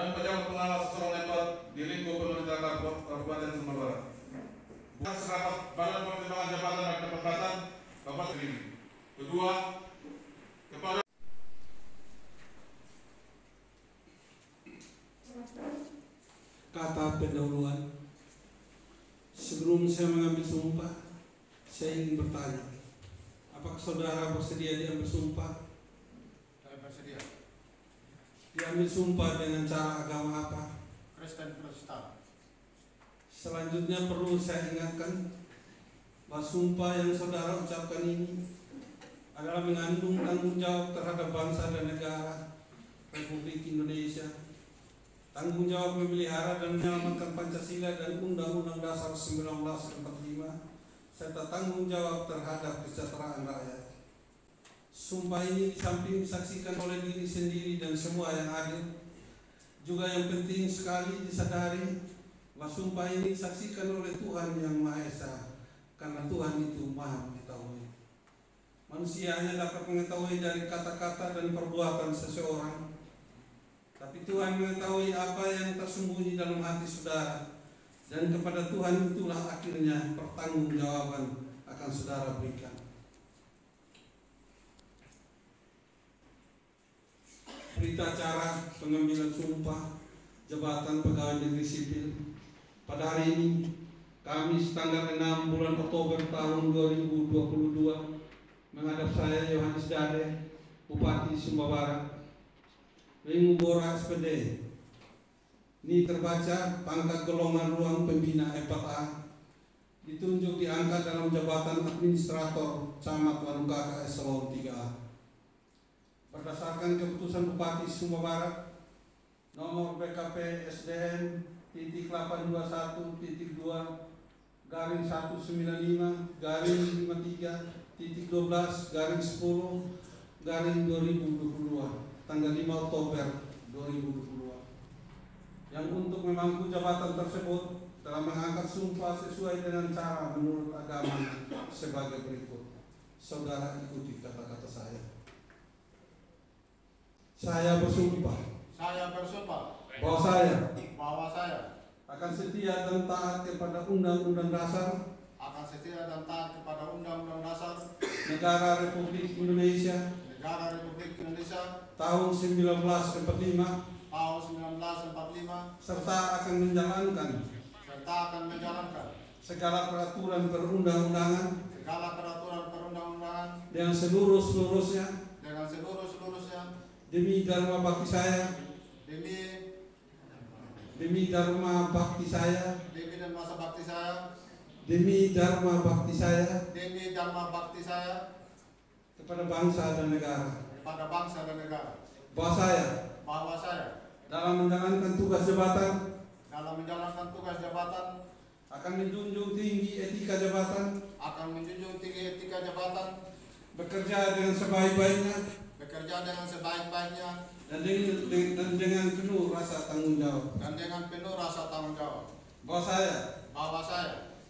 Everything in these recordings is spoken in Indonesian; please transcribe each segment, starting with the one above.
dan pejabat pengawas seorang lebat di lingkup pemerintahan Kabupaten Sumber Barat. Bukan serapat Badan Pertimbangan Jabatan dan Kepabatan Kabupaten ini. Kedua, kepada kata pendahuluan. Sebelum saya mengambil sumpah, saya ingin bertanya, apakah saudara bersedia diambil sumpah? Saya bersedia. Diambil sumpah dengan cara agama apa? Kristen Protestan. Selanjutnya perlu saya ingatkan bahwa sumpah yang saudara ucapkan ini adalah mengandung tanggung jawab terhadap bangsa dan negara Republik Indonesia, tanggung jawab memelihara dan menyelamatkan Pancasila dan Undang-Undang Dasar 1945, serta tanggung jawab terhadap kesejahteraan rakyat. Sumpah ini di samping disaksikan oleh diri sendiri dan semua yang hadir, juga yang penting sekali disadari bahwa sumpah ini disaksikan oleh Tuhan Yang Maha Esa, karena Tuhan itu Maha Mengetahui. Manusia hanya dapat mengetahui dari kata-kata dan perbuatan seseorang, tapi Tuhan mengetahui apa yang tersembunyi dalam hati saudara, dan kepada Tuhan itulah akhirnya pertanggungjawaban akan saudara berikan. Berita acara pengambilan sumpah jabatan pegawai negeri sipil pada hari ini, Kamis tanggal 6 bulan Oktober tahun 2022, menghadap saya Yohanes Dade, Bupati Sumba Barat, Lingubora SPD. Ini terbaca pangkat golongan ruang pembina 4A, ditunjuk diangkat dalam jabatan administrator Camat Wanukaka Eselon 3A. Berdasarkan keputusan Bupati Sumba Barat nomor BKP SDN titik 821.2 garing 195 garing 53 titik 12 garing 10 garing 2022 tanggal 5 Oktober 2022, yang untuk memangku jabatan tersebut telah mengangkat sumpah sesuai dengan cara menurut agama sebagai berikut. Saudara ikuti kata-kata saya. Saya bersumpah bahwa saya akan setia dan taat kepada Undang-Undang Dasar Negara Republik Indonesia tahun 1945 serta akan menjalankan segala peraturan perundang-undangan dengan seluruh-seluruhnya demi dharma bakti saya, demi dharma bakti saya, demi dharma bakti saya kepada bangsa dan negara. Bahwa saya dalam menjalankan tugas jabatan akan menjunjung tinggi etika jabatan, bekerja dengan sebaik-baiknya, dan dengan penuh rasa tanggung jawab. Bahwa saya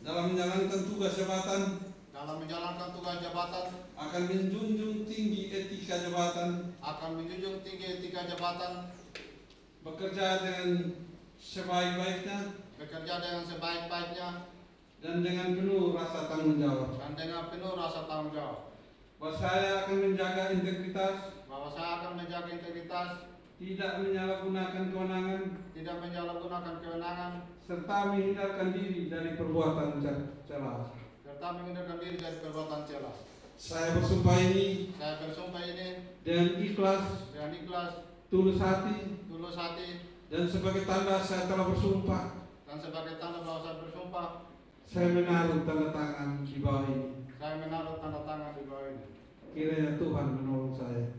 dalam menjalankan tugas jabatan akan menjunjung tinggi etika jabatan, bekerja dengan sebaik-baiknya, dan dengan penuh rasa tanggung jawab. Bahwa saya akan menjaga integritas, tidak menyalahgunakan kewenangan, serta menghindarkan diri dari perbuatan cela. Saya bersumpah ini dengan ikhlas, tulus hati, dan sebagai tanda saya telah bersumpah, saya menaruh tanda tangan di bawah ini. Kiranya Tuhan menolong saya.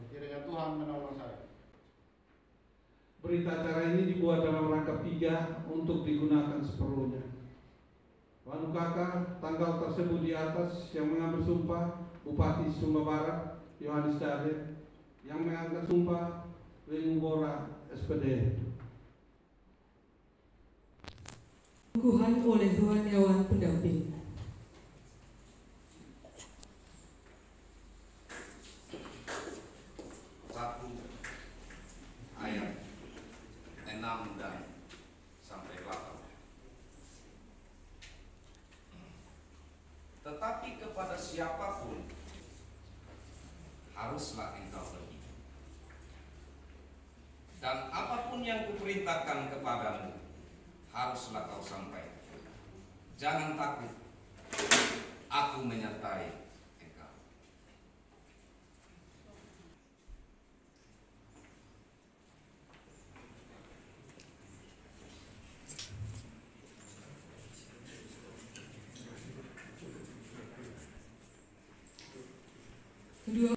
Berita acara ini dibuat dalam rangka 3 untuk digunakan seperlunya. Wanukaka tanggal tersebut di atas yang mengambil sumpah Bupati Sumba Barat Yohanes Dade, yang mengangkat sumpah Lingubora SPD. Pengukuhan oleh Dewan Pendamping. Ayat 6 haruslah engkau pergi. Dan apapun yang kuperintahkan kepadamu, haruslah kau sampaikan. Jangan takut, aku menyertai engkau. Kedua,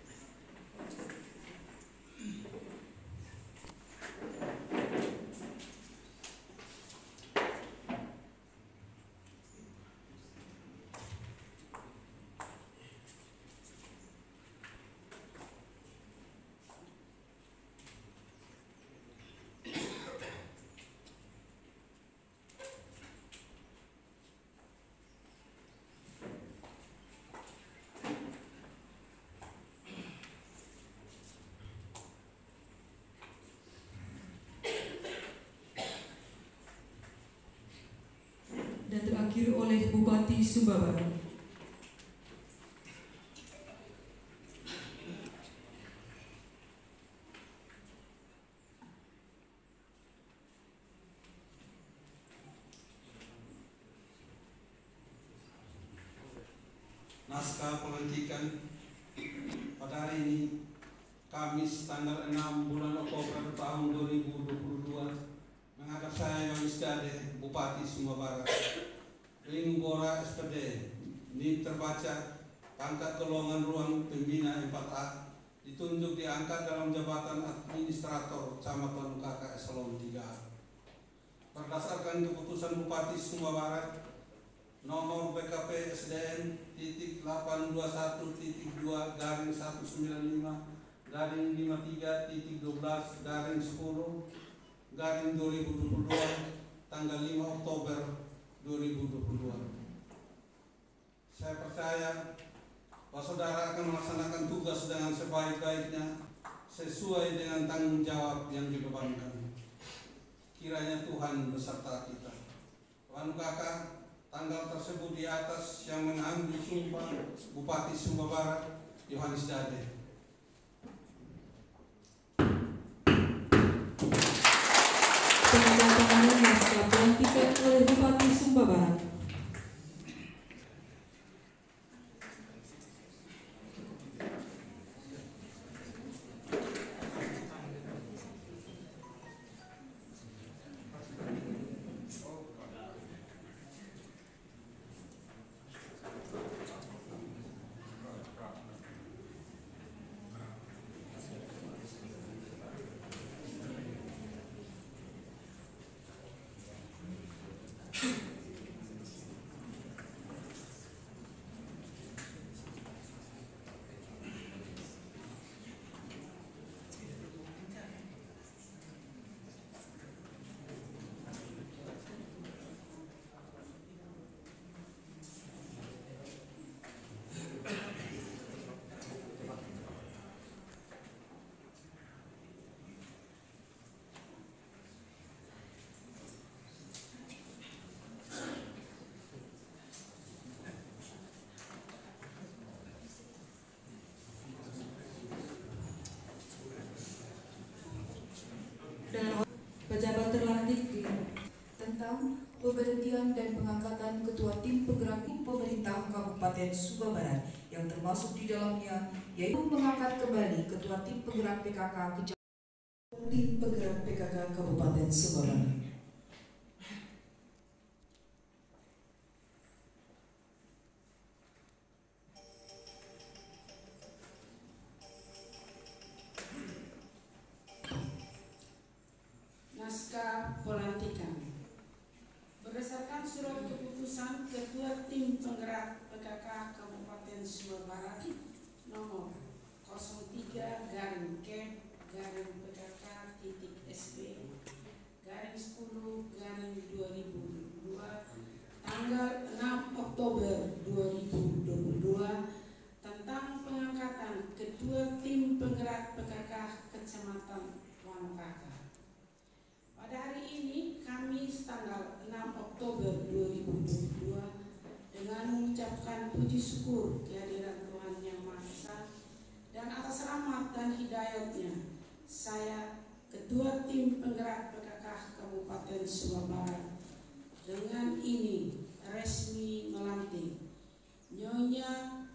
dan terakhir oleh Bupati Sumba Barat. Naskah pelantikan pada hari ini, Kamis tanggal 6 bulan Oktober tahun 2022, menghadap saya yang Isdade, Bupati Sumba Barat. Ring Bora SPD ini terbaca pangkat golongan ruang pembina 4A, ditunjuk diangkat dalam jabatan administrator Kecamatan UKK Eselon 3. Berdasarkan keputusan Bupati Sumba Barat nomor BKP SDN /1-53.12/10/2022 tanggal 5 Oktober 2022. Saya percaya bahwa saudara akan melaksanakan tugas dengan sebaik-baiknya sesuai dengan tanggung jawab yang dibebankan. Kiranya Tuhan beserta kita. Tuhan Kakak, tanggal tersebut di atas yang mengambil sumpah Bupati Sumba Barat Yohanes Dade. Penandatanganan naskah pelantikan oleh Bupati Sumba Barat. Dengan pejabat terlantik tentang pemberhentian dan pengangkatan Ketua Tim Penggerak Pemerintah Kabupaten Sumba Barat yang termasuk di dalamnya yaitu mengangkat kembali Ketua Tim Penggerak PKK Tim Penggerak PKK Kabupaten Sumba Barat. Naskah pelantikan berdasarkan surat keputusan Ketua Tim Penggerak PKK Kabupaten Sumba Barat nomor 03-PKK-SP-10-2022 tanggal 6 Oktober 2022 tentang pengangkatan Ketua Tim Penggerak PKK Kecamatan Wanokaka. Pada hari ini, Kamis tanggal 6 Oktober 2022, dengan mengucapkan puji syukur kehadiran Tuhan Yang Maha Esa dan atas rahmat akan hidayatnya, saya Ketua Tim Penggerak PKK Kabupaten Sumba Barat dengan ini resmi melantik Nyonya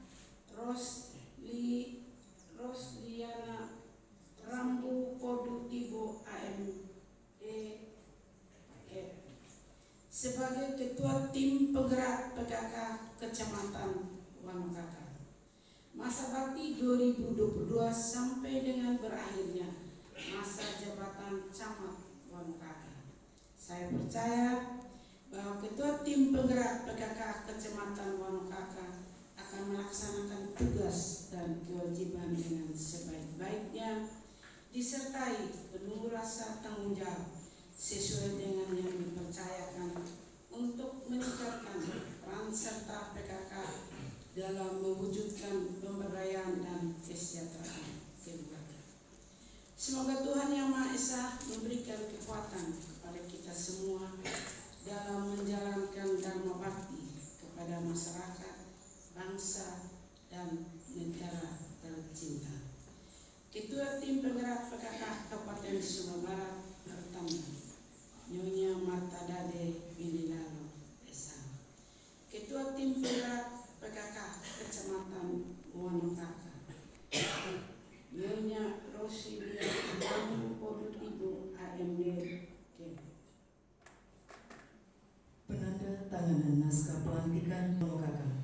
Rosliana Rambu Podutibo AMD sebagai Ketua Tim Penggerak PKK Kecamatan Wanokaka. Masa bakti 2022 sampai dengan berakhirnya masa jabatan Camat Wanokaka. Saya percaya bahwa Ketua Tim Penggerak PKK Kecamatan Wanokaka akan melaksanakan tugas dan kewajiban dengan sebaik-baiknya, disertai penuh rasa tanggung jawab sesuai dengan yang dipercayakan untuk meningkatkan peran serta PKK dalam mewujudkan pemberdayaan dan kesejahteraan keluarga. Semoga Tuhan Yang Maha Esa memberikan kekuatan kepada kita semua dalam menjalankan dharma bakti kepada masyarakat, bangsa, dan negara tercinta. Ketua Tim Penggerak PKK Kabupaten Sumba Barat pertama, Nyonya Marta Dade Bililalo S.A. Ketua Tim Penggerak PKK Kecamatan Wanokaka, Nyonya Rosliana Rambu Podutibo AMD. Penanda tanganan naskah pelantikan Wanokaka.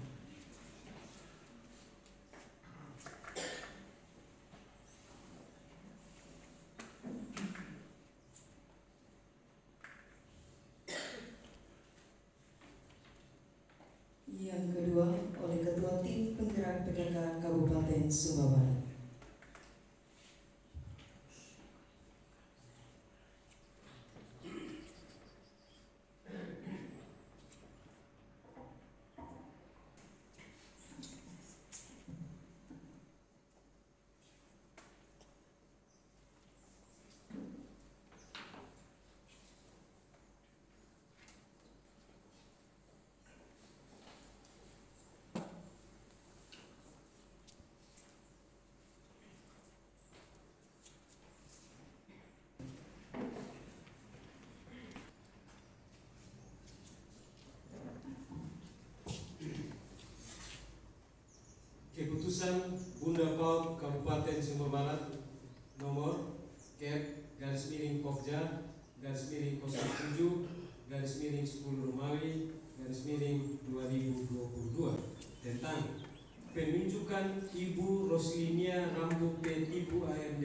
Yang kedua oleh Ketua Tim Penggerak PKK Kabupaten Sumba Barat. Keputusan Bunda PAUD Kabupaten Sumba Barat nomor Kep/7/10 tentang penunjukan Ibu Rosliana Rambu Podutibo AMD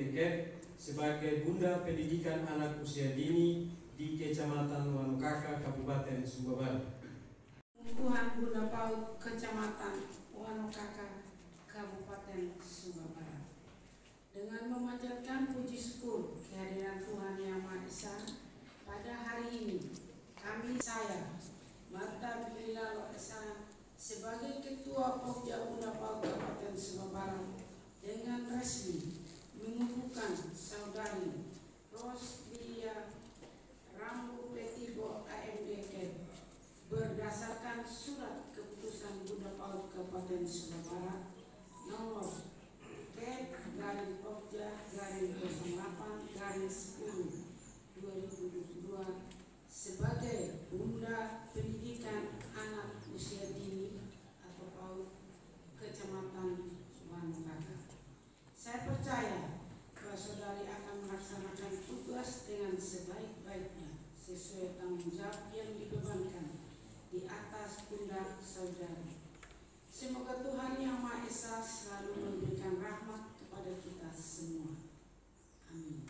sebagai Bunda Pendidikan Anak Usia Dini di Kecamatan Wanokaka Kabupaten Sumba Barat. Pengukuhan Bunda PAUD Kecamatan Wanokaka Kabupaten Sumba Barat dengan memanjatkan puji syukur kehadiran Tuhan Yang Maha Esa pada hari ini, saya Marta Bililalo S.A. sebagai Ketua Pokja Bunda PAUD Kabupaten Sumba Barat dengan resmi mengukuhkan Saudari Rosliana Rambu Podutibo AMD berdasarkan surat keputusan Bunda PAUD Kabupaten Sumba Barat nomor Kep/08/10/2022 sebagai Bunda Pendidikan Anak Usia Dini atau PAUD Kecamatan Wanokaka. Saya percaya bahwa saudari akan melaksanakan tugas dengan sebaik-baiknya sesuai tanggung jawab yang dibebankan di atas pundak saudari. Semoga Tuhan Yang Maha Esa selalu memberikan rahmat kepada kita semua. Amin.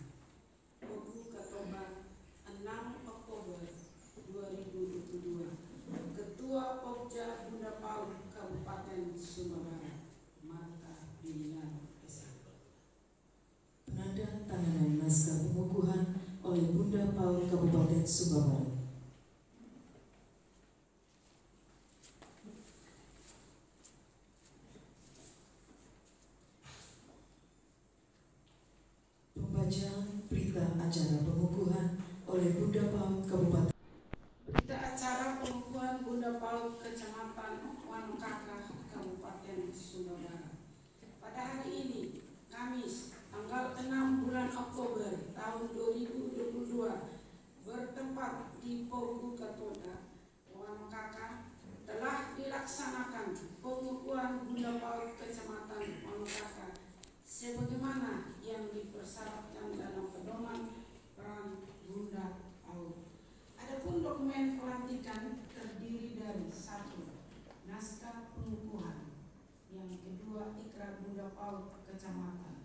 Buku Katoba 6 Oktober 2022. Ketua Pokja Bunda PAUD Kabupaten Sumba Barat, Marta Bililalo S.A. Penanda tanganan naskah pengukuhan oleh Bunda PAUD Kabupaten Sumba Barat. Pembacaan berita acara pengukuhan oleh Bunda PAUD Kabupaten. Berita acara pengukuhan Bunda PAUD Kecamatan Wanokaka Kabupaten Sumba Barat pada hari ini, Kamis, tanggal Oktober tahun 2022 bertempat di Pogu Katoda, Wanokaka, telah dilaksanakan pengukuhan Bunda PAUD Kecamatan Wanokaka sebagaimana yang dipersyaratkan dalam pedoman peran Bunda PAUD. Adapun dokumen pelantikan terdiri dari 1. Naskah pengukuhan, yang kedua ikrar Bunda PAUD Kecamatan.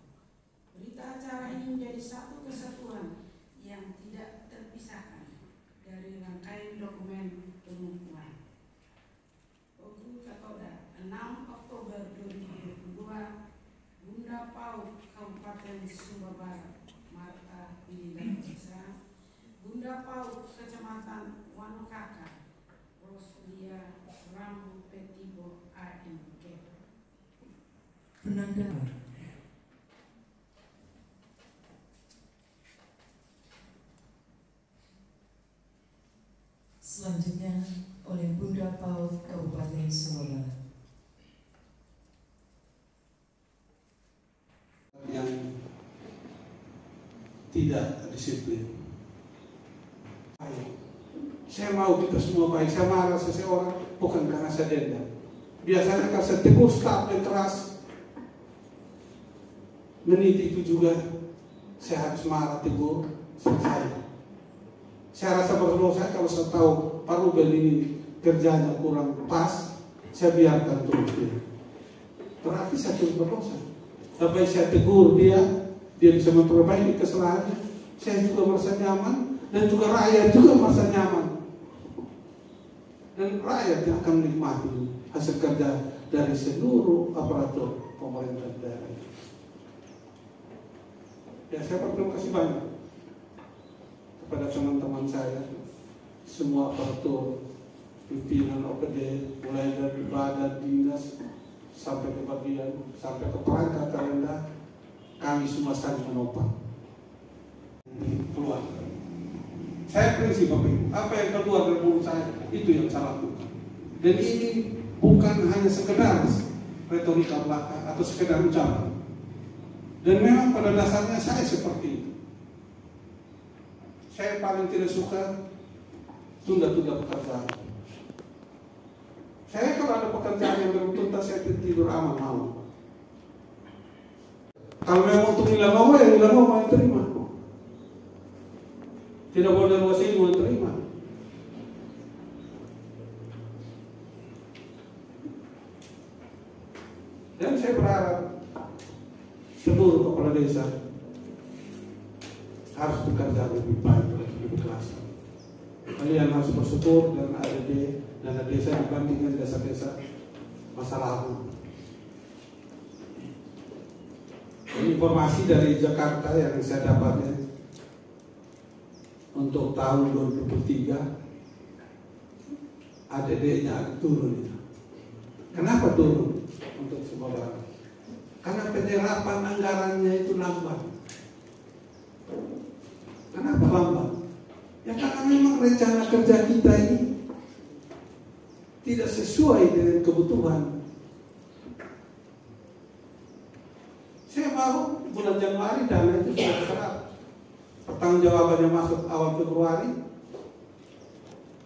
Berita acara ini menjadi satu kesatuan yang tidak terpisahkan dari rangkaian dokumen pengukuhan. Pogu Katoda, 6 Oktober 2022, Bunda PAUD Kabupaten Sumba Barat, Marta Bilidan Desa, Bunda PAUD Kecamatan Wanokaka, Roslia Rambu Petibo AMK. Penanda. Selanjutnya oleh Bunda PAUD Kabupaten Sumba Barat. Yang tidak disiplin. Saya mau kita semua baik. Saya marah seseorang bukan karena saya dendam. Biasanya kalau saya tegur staf yang keras, menit itu juga saya harus marah, tegur, selesai. Saya rasa berdosa kalau saya tahu Pak Ruben ini kerjanya kurang pas, saya biarkan terus dia. Berarti saya terus berdosa. Tapi saya tegur dia bisa memperbaiki kesalahannya. Saya juga merasa nyaman dan juga rakyat juga merasa nyaman. Dan rakyat yang akan menikmati hasil kerja dari seluruh aparatur pemerintah daerah. Ya, saya berterima kasih banyak kepada teman-teman saya, semua aparatur, pimpinan OPD, mulai dari badan dinas sampai ke bagian, sampai ke perangkat daerah, kami semua saling menopang. Keluar. Saya prinsip apa yang keluar dari mulut saya itu yang saya lakukan. Dan ini bukan hanya sekedar retorika belaka atau sekedar ucapan. Dan memang pada dasarnya saya seperti itu. Saya paling tidak suka tunda-tunda pekerjaan. Saya kalau ada pekerjaan yang belum tuntas, saya tidur aman malam. Kalau memang untuk nilai mama, ya nilai mama yang terima. Tidak boleh wasi yang terima. Dan saya berharap seluruh kepala desa harus bekerja lebih baik, lebih keras. Kalian harus bersyukur dan ada dana desa dibandingkan desa-desa masa lalu. Informasi dari Jakarta yang saya dapatnya untuk tahun 2023 ADD-nya turun. Kenapa turun untuk Sumba Barat? Karena penyerapan anggarannya itu lambat. Kenapa lambat? Ya karena memang rencana kerja kita ini tidak sesuai dengan kebutuhan. Saya baru bulan Januari dana itu sudah serap. Pertanggungjawabannya masuk awal Februari,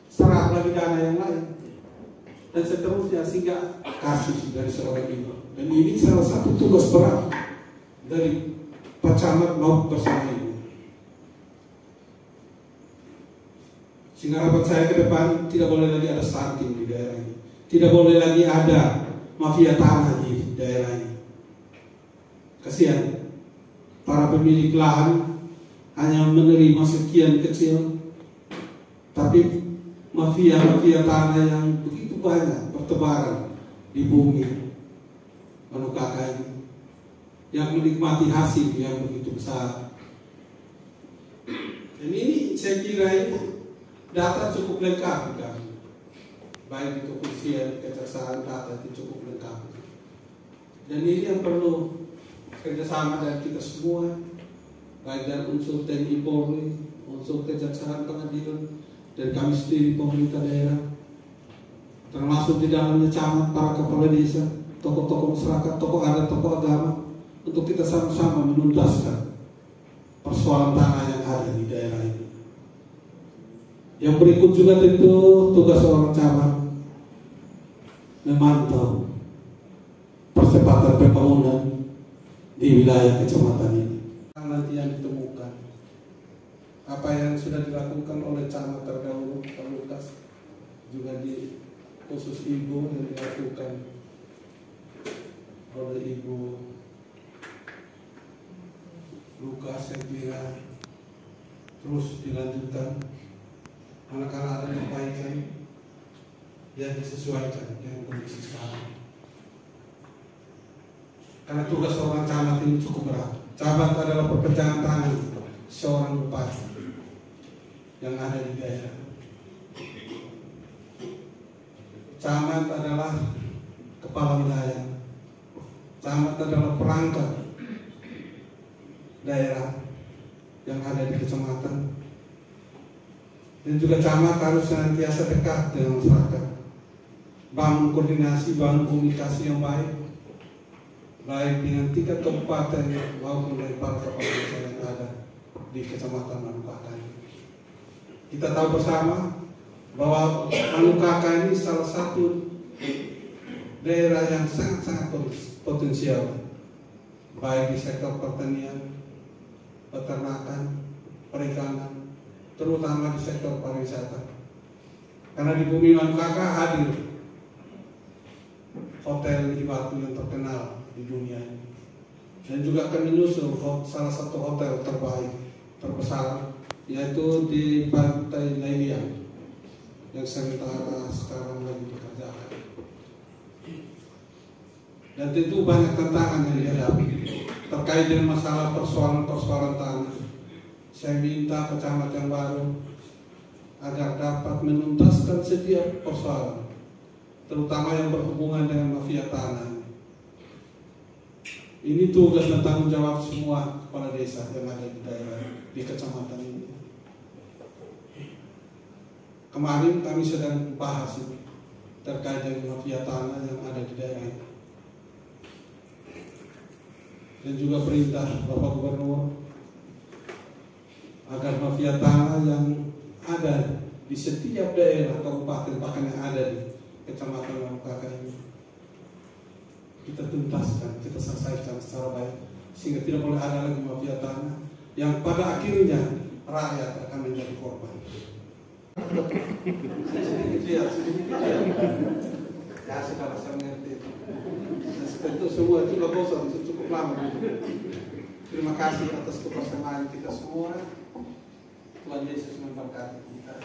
serap lagi dana yang lain, dan seterusnya sehingga kasus dari seorang ibu. Dan ini salah satu tugas berat dari Pak Camat maupun bersama ibu. Sehingga harapan saya ke depan tidak boleh lagi ada stunting di daerah ini, tidak boleh lagi ada mafia tanah di daerah ini. Kasihan para pemilik lahan hanya menerima sekian kecil, tapi mafia-mafia tanah yang begitu banyak bertebaran di bumi Wanokaka ini yang menikmati hasil yang begitu besar. Dan ini saya kira ini data cukup lengkap kan, baik di kepolisian, kejaksaan, data itu cukup lengkap. Dan ini yang perlu kerjasama dari kita semua, baik dari unsur TNI Polri, unsur kejaksaan, pengadilan, dan kami sendiri pemerintah daerah, termasuk di dalamnya camat, para kepala desa, tokoh-tokoh masyarakat, tokoh adat, tokoh agama, untuk kita sama-sama menuntaskan persoalan tanah yang ada di daerah ini. Yang berikut juga tentu tugas seorang camat memantau percepatan pembangunan di wilayah kecamatan ini. Nanti yang ditemukan, apa yang sudah dilakukan oleh camat terdahulu, Pak Lukas, juga di khusus Ibu yang dilakukan oleh Ibu Lukas, saya kira terus dilanjutkan. Manakala ada perbaikan yang disesuaikan dengan kondisi sekarang. Karena tugas seorang camat ini cukup berat. Camat adalah perpecahan tangan seorang bupati yang ada di daerah. Camat adalah kepala wilayah. Camat adalah perangkat daerah yang ada di kecamatan. Dan juga camat harus senantiasa dekat dengan masyarakat, bangun koordinasi, bangun komunikasi yang baik dengan tingkat kabupaten maupun dari para kepala desa yang ada di kecamatan Manukaka ini. Kita tahu bersama bahwa Manukaka ini salah satu daerah yang sangat-sangat potensial, baik di sektor pertanian, peternakan, perikanan, terutama di sektor pariwisata. Karena di bumi Manukaka hadir hotel di Batu yang terkenal di dunia ini, dan juga akan menyusul salah satu hotel terbaik terbesar, yaitu di Pantai Lailiang yang sementara sekarang lagi dikerjakan. Dan tentu banyak tantangan yang dihadapi terkait dengan masalah persoalan tanah. Saya minta ke camat yang baru agar dapat menuntaskan setiap persoalan, terutama yang berhubungan dengan mafia tanah. Ini tugas dan tanggung jawab semua kepala desa yang ada di daerah di kecamatan ini. Kemarin kami sedang bahas ini terkait dengan mafia tanah yang ada di daerah ini. Dan juga perintah Bapak Gubernur agar mafia tanah yang ada di setiap daerah kabupaten bahkan yang ada di kecamatan Manukaka ini kita tuntaskan, kita selesaikan secara baik, sehingga tidak boleh ada lagi mafia tanah yang pada akhirnya rakyat akan menjadi korban. Sedikit ya. Ya sudah saya mengerti itu. Tentu semua juga bosan, cukup lama. Terima kasih atas kebersamaan kita semua. Tuhan Yesus memberkati kita.